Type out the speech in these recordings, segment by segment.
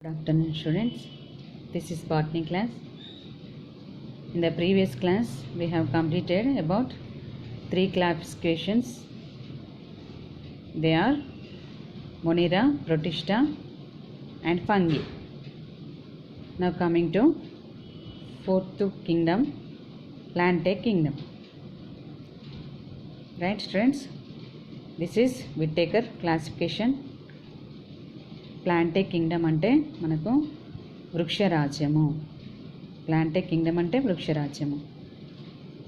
Good afternoon, students. This is botany class. In the previous class, we have completed about 3 classifications. They are Monera, Protista, and fungi. Now coming to fourth kingdom, Plantae kingdom. Right, students? This is Whittaker classification. Plantae kingdom అంటే మనకు వృక్షరాజ్యము. ప్లాంటే kingdom అంటే వృక్షరాజ్యము.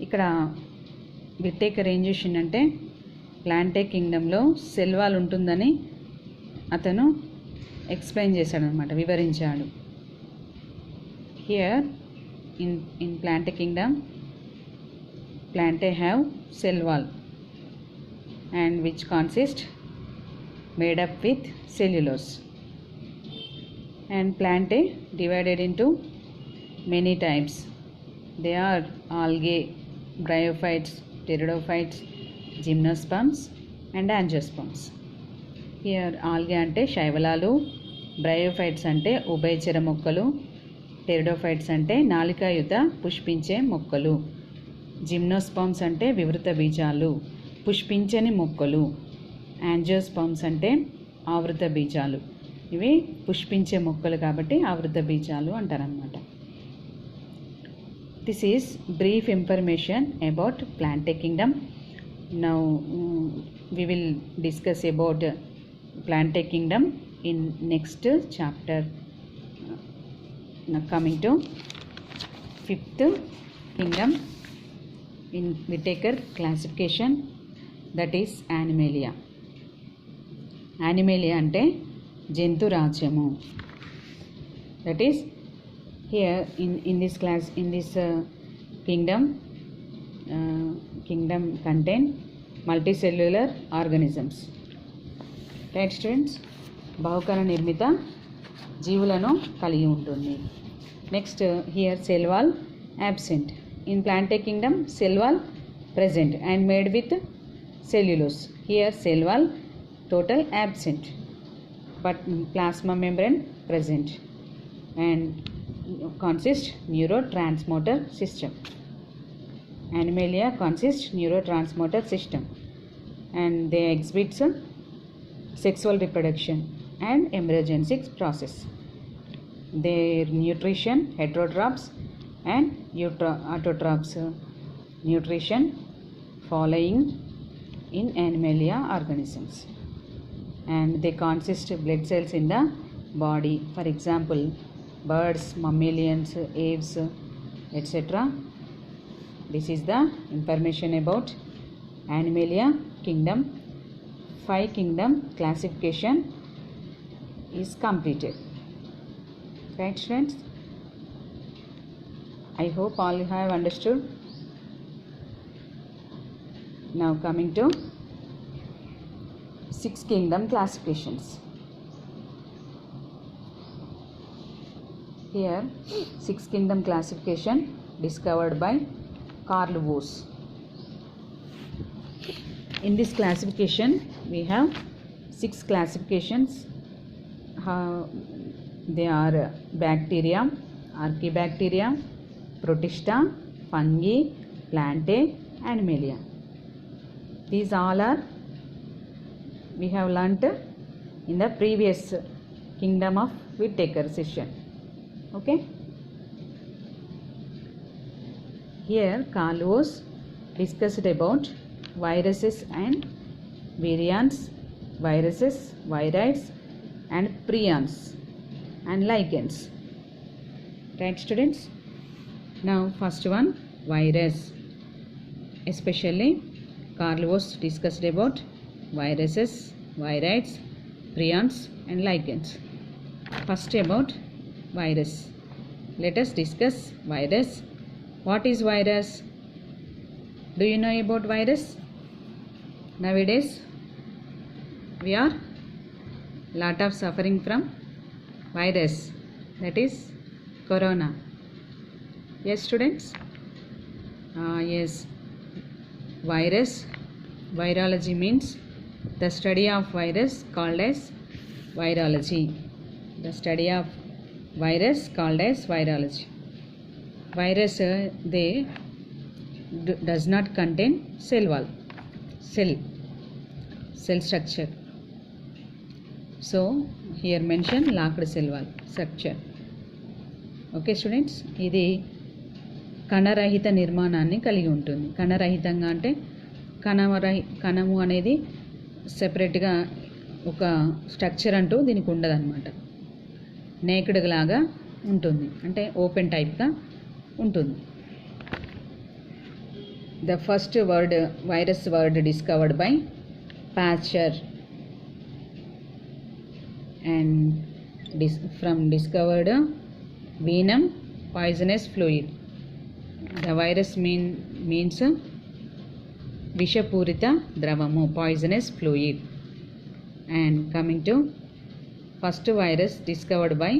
ఇక్కడ Whittaker ఏం చేసిండంటే ప్లాంటే కింగ్డమ్లో cell wall ఉంటుందని అతను explain చేశాడనమాట, వివరించాడు. Here in plantae kingdom plantae have cell wall and which consist made up with cellulose, and Plantae divided into many types. They are algae, bryophytes, pteridophytes, gymnosperms and angiosperms. Here algae ante శైవలాలు, bryophytes అంటే ఉభయచర మొక్కలు, pteridophytes అంటే నాళికాయుత పుష్పించే మొక్కలు, gymnosperms అంటే వివృత బీజాలు, పుష్పించని మొక్కలు, angiosperms అంటే ఆవృత బీజాలు. ఇవి పుష్పించే మొక్కలు కాబట్టి ఆవృత బీజాలు అంటారనమాట. This is brief information about plantae kingdom. Now we will discuss about Plantae kingdom in next chapter. Now coming to fifth kingdom in Whittaker classification, that is Animalia. Animalia అంటే జంతు రాజ్యము. That is here in this class, in this kingdom contain multicellular organisms. Right, students? బహుకణ నిర్మిత జీవులను కలిగి ఉంటుంది. Next here cell wall absent. In Plantae kingdom cell wall present and made with cellulose. Here cell wall total absent but plasma membrane present and consists neurotransmitter system. Animalia consists neurotransmitter system and they exhibit sexual reproduction and embryogenesis process. Their nutrition heterotrophs and autotrophs nutrition following in Animalia organisms, and they consist of blood cells in the body. For example, birds, mammalians, aves, etc. This is the information about Animalia kingdom. 5 kingdom classification is completed. Right, friends? I hope all you have understood. Now coming to 6 kingdom classifications. Here 6 kingdom classification discovered by Carl Woese. In this classification we have 6 classifications. They are bacteria, archaebacteria, Protista, fungi, Plantae, Animalia. These all are we have learnt in the previous kingdom of Whittaker session. Okay. Here Carl Woese discussed about viruses and virions, viruses, virides and prions and lichens. Right, students? Now first one, virus. Especially Carl Woese discussed about viruses, virides, prions and lichens. First about virus. Let us discuss virus. What is virus? Do you know about virus? Nowadays we are lot of suffering from virus, that is corona. Yes, students? Yes. Virus, virology means the study of virus called as virology. The study of virus called as virology. Virus they does not contain cell wall, cell structure. So here mention locked cell wall structure. Okay students, ఇది కణరహిత నిర్మాణాన్ని కలిగి ఉంటుంది. కణరహితంగా అంటే కణము అనేది సెపరేట్గా ఒక structure అంటూ దీనికి ఉండదన్నమాట. నేకెడ్ లాగా ఉంటుంది, అంటే ఓపెన్ టైప్గా ఉంటుంది. The first word virus word discovered by Pasteur and from discovered venom poisonous fluid. The virus means vishapurita dravamu, poisonous fluid. And coming to first virus discovered by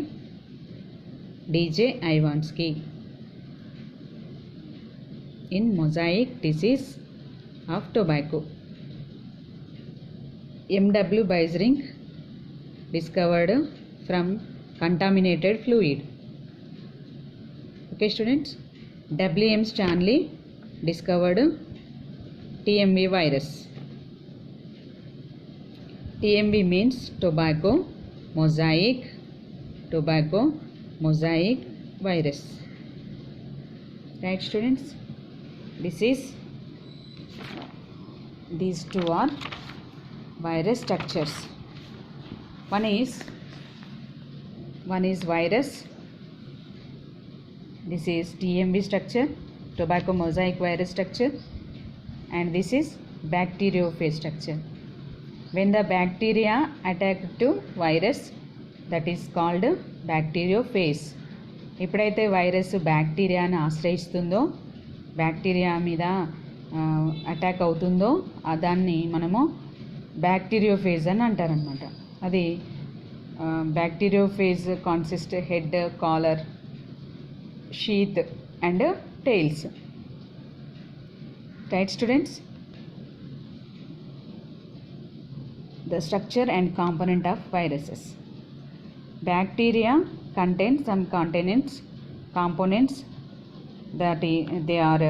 DJ Ivansky in mosaic disease of tobacco. M.W. Beisring discovered from contaminated fluid. Okay students, W.M. Stanley discovered TMV virus. TMV means tobacco mosaic virus. Right students, these two are virus structures. One is virus. This is TMV structure, tobacco mosaic virus structure, and this is bacteriophage structure. When the bacteria attack to virus, that is called bacteriophage. ఎప్పుడైతే virus బ్యాక్టీరియాను ఆశ్రయిస్తుందో, bacteria మీద attack అవుతుందో దాన్ని మనము bacteriophage అని అంటారనమాట. అది bacteriophage consist head, collar, sheath and tails. Right students, the structure and component of viruses. Bacteria contain some components that they are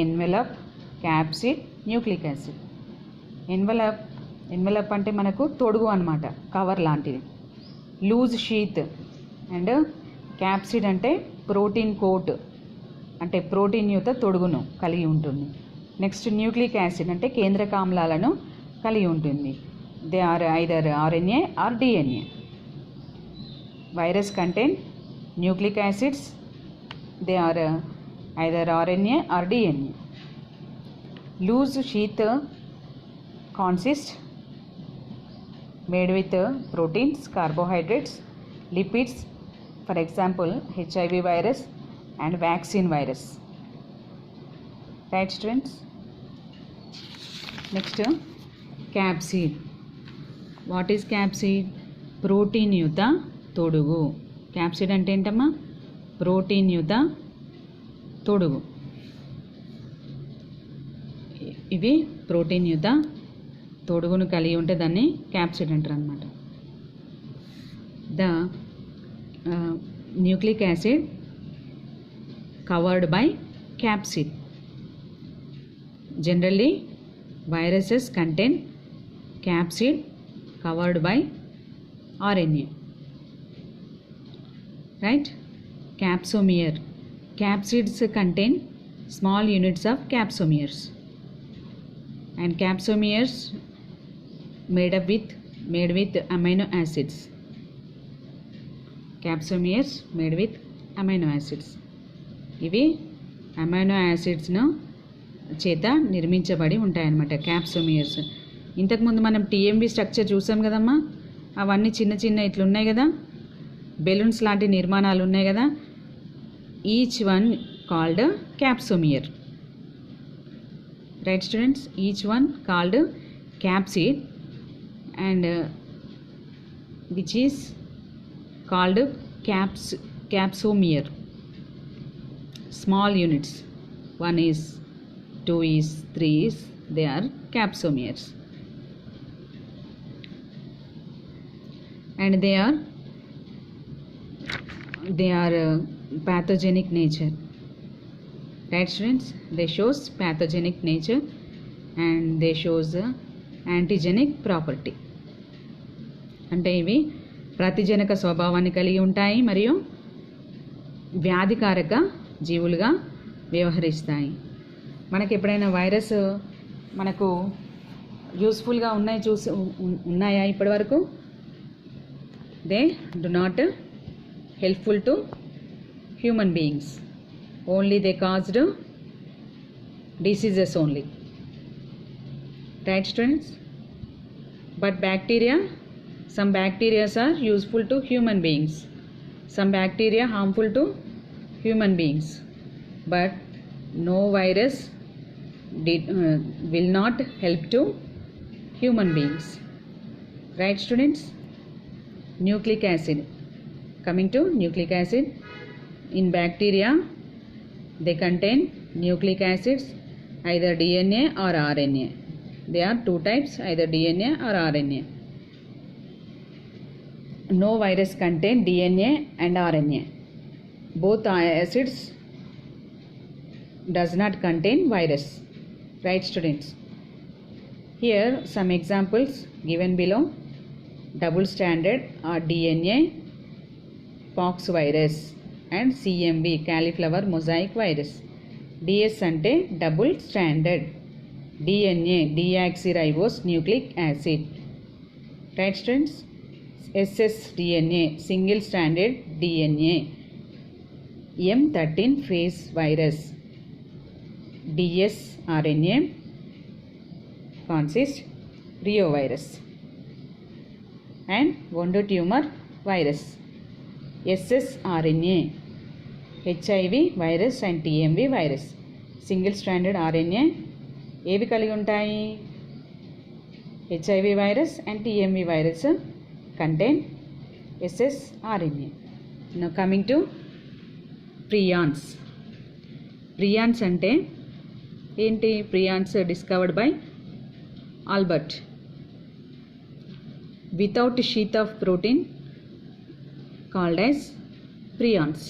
envelope, capsid, nucleic acid. envelope అంటే మనకు తొడుగు అన్నమాట, కవర్ లాంటిది. లూజ్ షీత్ అండ్ క్యాప్సిడ్ అంటే protein coat, అంటే protein యుత తొడుగును కలిగి ఉంటుంది. Next nucleic acid అంటే కేంద్రక ఆమ్లాలను కలిగి ఉంటుంది. They are either RNA or DNA. Virus contain nucleic acids, they are either RNA or DNA. Loose sheath consists made with proteins, carbohydrates, lipids, for example HIV virus and vaccine virus. Right students? Next, capsid. What is capsid? Protein యుత తొడుగు. Capsid అంటే ఏంటమ్మా? Protein యుత తొడుగు. ఇవి protein యుత తొడుగును కలిగి ఉంటే దాన్ని క్యాప్సిడ్ అంటారు అన్నమాట. The nucleic acid covered by capsid. Generally viruses contain capsid covered by RNA. Right? Capsomere. Capsids contain small units of capsomeres, and capsomeres made with amino acids. Capsomeres made with amino acids. ఇవి amino యాసిడ్స్ను చేత నిర్మించబడి ఉంటాయన్నమాట క్యాప్సోమియర్స్. ఇంతకుముందు మనం TMV structure చూసాం కదమ్మా, అవన్నీ చిన్న చిన్న ఇట్లున్నాయి కదా, బెలూన్స్ లాంటి నిర్మాణాలు ఉన్నాయి కదా. Each one called capsomere. Right students, each one called capsid and which is called capsomere. Small units, 1 is, 2 is, 3 is, they are capsomeres, and they are they are pathogenic nature. Right students, they shows pathogenic nature and they shows antigenic property. అంటే ఇవి ప్రతిజనక స్వభావాన్ని కలిగి ఉంటాయి మరియు వ్యాధికారక జీవులుగా వ్యవహరిస్తాయి. మనకి ఎప్పుడైనా virus మనకు యూస్ఫుల్గా ఉన్నాయా ఇప్పటి వరకు? They do not helpful to human beings. Only they caused diseases only. Right students? But bacteria, some bacteria are useful to human beings. Some bacteria harmful to human beings. But no virus will not help to human beings. Right students? Nucleic acid. Coming to nucleic acid. In bacteria, they contain nucleic acids, either DNA or RNA. There are two types, either DNA or RNA. No virus contain DNA and RNA. Both acids does not contain virus. Right students? Here some examples given below. Double stranded or DNA pox virus and CMV cauliflower mosaic virus. DS అంటే double standard, DNA deoxyribose nucleic acid. Right students? ssDNA single stranded DNA. M13 phase virus. dsRNA consists reovirus and wound tumor virus. ssRNA HIV virus and TMV virus. Single stranded RNA ఏవి కలిగి ఉంటాయి? HIV virus and TMV virus contain ssRNA. Now coming to prions. Prions అంటే ఏంటి? Prions discovered by Albert. Without sheath of protein called as prions.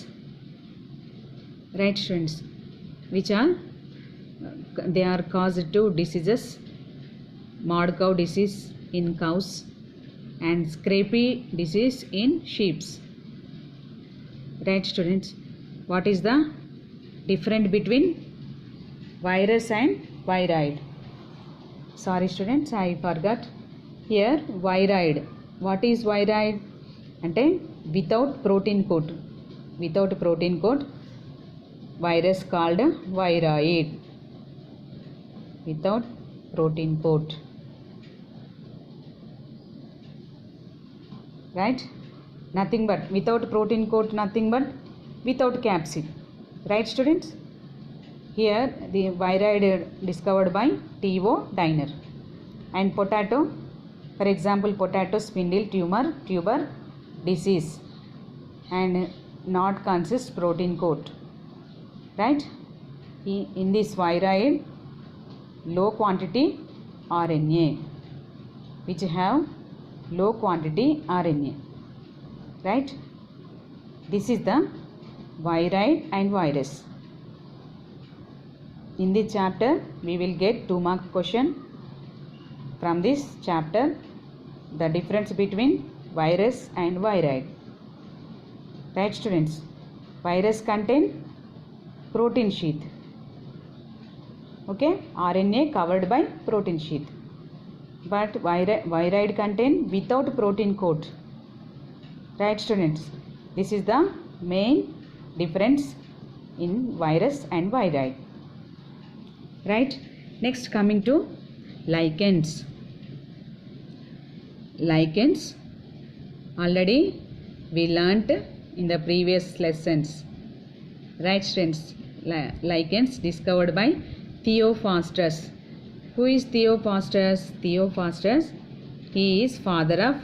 Right students? Which are they are caused to diseases, mad cow disease in cows and scrapie disease in sheep. Right students? What is the difference between virus and viroid? Sorry students, I forgot. Here viroid. What is viroid? అంటే without protein coat. Without protein coat, virus called viroid. Without protein coat. Right? Nothing but without protein coat, nothing but without capsid. Right students? Here the viroid discovered by T.O. Diner. And potato, for example, potato spindle tuber disease and not consist protein coat. Right? In this viroid, low quantity RNA, which have low quantity RNA. Right? This is the viroid and virus. In this chapter, we will get 2 mark question from this chapter, the difference between virus and viroid. Right students? Virus contain protein sheath. Okay? RNA covered by protein sheath. But viroid contain without protein coat. Right students? This is the main difference in virus and viroid. Right? Next coming to lichens. Lichens already we learnt in the previous lessons. Right students? Lichens discovered by Theophrastus. Who is Theophrastus? Theophrastus, he is father of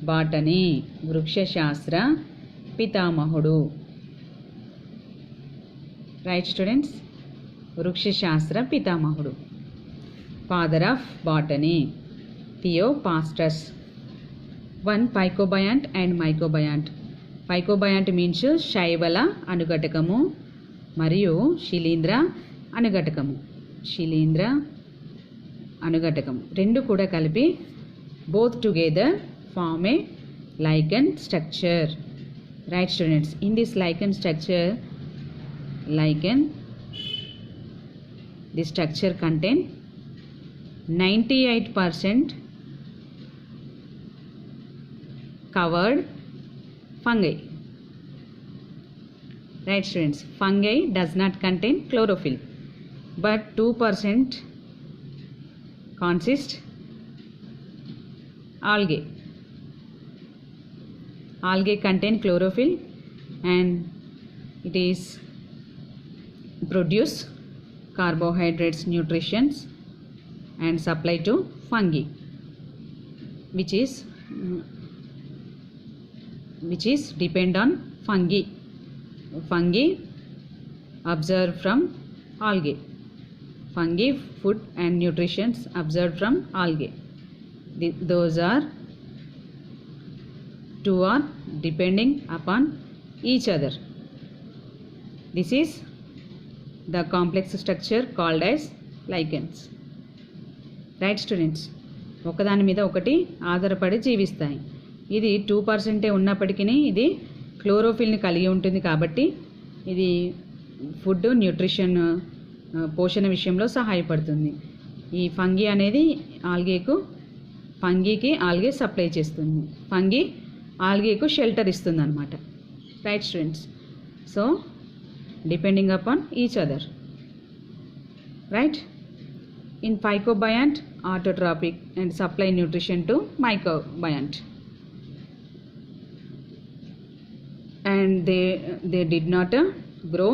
botany, వృక్ష శాస్త్ర పితామహుడు. Right students? వృక్ష శాస్త్ర పితామహుడు, father of botany, Theophrastus. One phycobiont and mycobiont. Phycobiont means శైవల అనుఘటకము మరియు శిలీంద్ర అనుఘటకము. శిలీంద్ర అనుఘటకం రెండు కూడా కలిపి both together form a lichen structure. Right students, in this lichen structure, the structure contain 98% covered fungi. Right students, fungi does not contain chlorophyll, but 2% consist algae. Algae contain chlorophyll and it is produce carbohydrates, nutrients and supply to fungi, which is depend on fungi. Fungi observed from algae. Fungi food and nutrients observed from algae. Those are two are depending upon each other. This is the complex structure called as lichens. Right students, ఒకదాని మీద ఒకటి ఆధారపడి జీవిస్తాయి. ఇది 2% ఉన్నప్పటికీ ఇది క్లోరోఫిల్ని కలిగి ఉంటుంది కాబట్టి ఇది ఫుడ్ న్యూట్రిషన్ పోషణ విషయంలో సహాయపడుతుంది. ఈ ఫంగి అనేది ఫంగీకి ఆల్గే సప్లై చేస్తుంది. ఫంగి ఆల్గేకు షెల్టర్ ఇస్తుంది అనమాట. Right students, so depending upon each other. Right, in phycobiont autotrophic and supply nutrition to mycobiont and they did not grow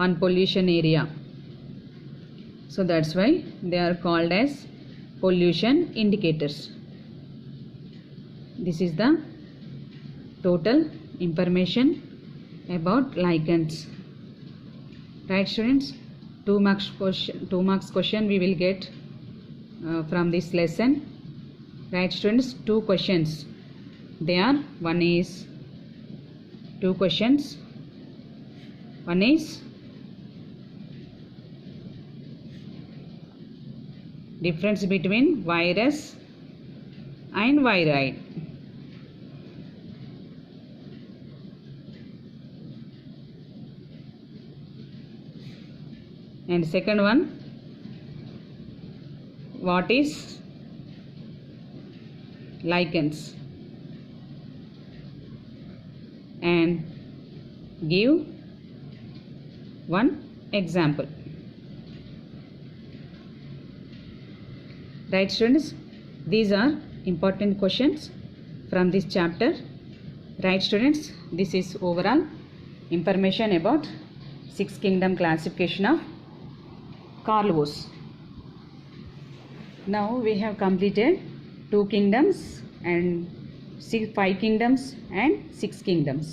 on pollution area, so that's why they are called as pollution indicators. This is the total information about lichens. Right students, 2 marks question we will get from this lesson. Right students, 2 questions they are. Two questions. One is difference between virus and viri. And second one, what is lichens, and give one example. Right students, these are important questions from this chapter. Right students, this is overall information about 6 kingdom classification of Carl Woese. Now we have completed 2 kingdoms and 5 kingdoms and 6 kingdoms.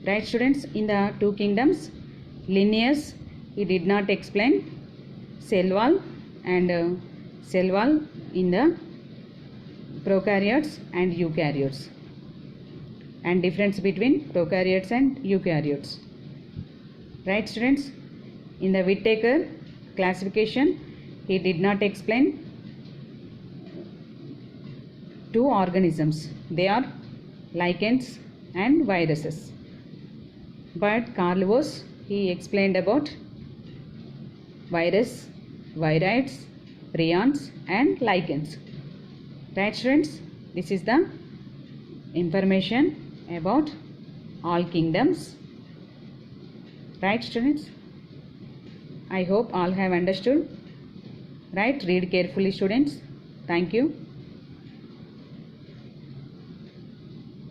Right students, in the 2 kingdoms, Linnaeus he did not explain cell wall and cell wall in the prokaryotes and eukaryotes, and difference between prokaryotes and eukaryotes. Right students, in the Whittaker classification he did not explain 2 organisms, they are lichens and viruses, but Carl Woese he explained about virus, virids, prions and lichens. Right students, this is the information about all kingdoms. Right students, I hope all have understood. Right, read carefully students. Thank you.